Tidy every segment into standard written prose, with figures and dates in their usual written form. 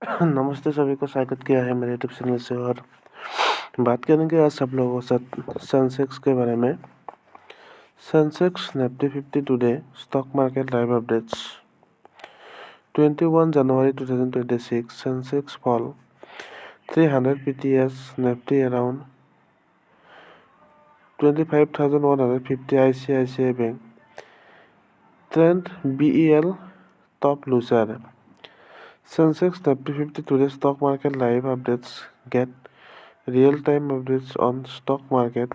नमस्ते सभी को स्वागत किया है मेरे यूट्यूब चैनल से। और बात करेंगे आज सब लोगों के साथ सेंसेक्स के बारे में। Sensex Nifty 50 today stock market live updates 21 January 2026 Sensex fall 300 PTS, Nifty around 25,150, ICICI bank Trent BEL top loser. Sensex Nifty 50 today stock market live updates. Get real-time updates on stock market.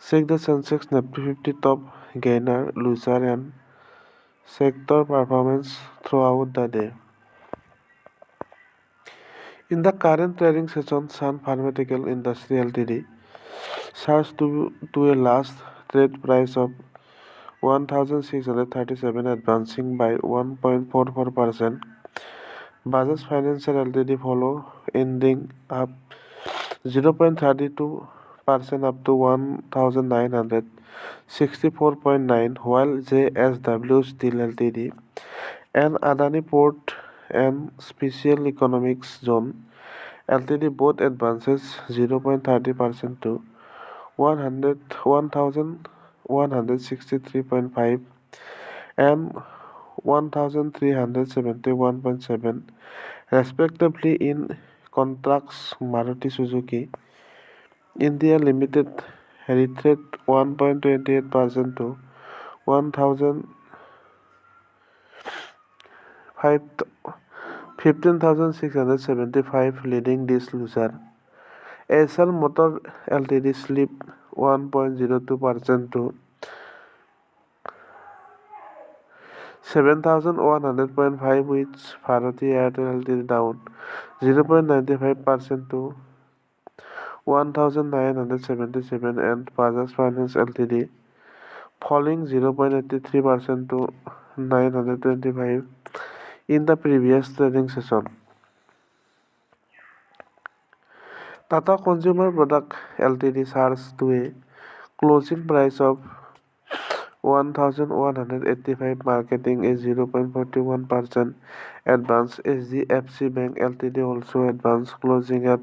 Check the Sensex Nifty 50 top gainer, loser and sector performance throughout the day. In the current trading session, Sun Pharmaceutical Industries Ltd surged to a last trade price of 1,637, advancing by 1.44%. Bajaj Finance Ltd follow, ending up 0.32% up to 1,964.9, while JSW Steel Ltd and Adani Port and Special Economic Zone Ltd both advances 0.30% to 1,163.5 and 1,371.7 respectively. In contracts, Maruti Suzuki India Ltd retreated 1.28% to 15,675, leading this loser. Eicher Motors Ltd slipped 1.02% to 7,100.5, with Bharti Airtel Ltd down 0.95% to 1,977, and Bajaj Finance Ltd falling 0.83% to 925 in the previous trading session. Tata Consumer Product Ltd surged to a closing price of 1,185, marking a 0.41% advance. HDFC Bank Ltd also advanced, closing at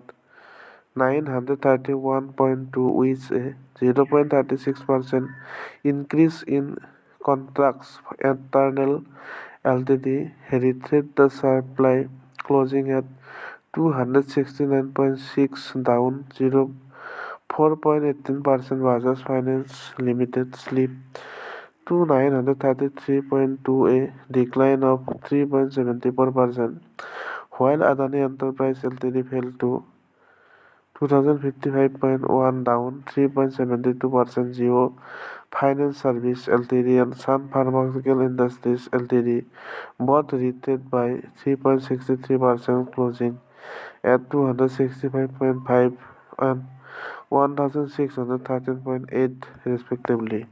931.2, with a 0.36% increase. In contracts, Eternal Ltd retreated the supply, closing at 269.6, down 4.18%. Bajaj Finance Limited slipped to 933.2, a decline of 3.74%, while Adani Enterprise Ltd fell to 2055.1, down 3.72%. Geo Finance Service Ltd and Sun Pharmaceutical Industries Ltd both retreated by 3.63%, closing at 265.5 and 1,613.8 respectively.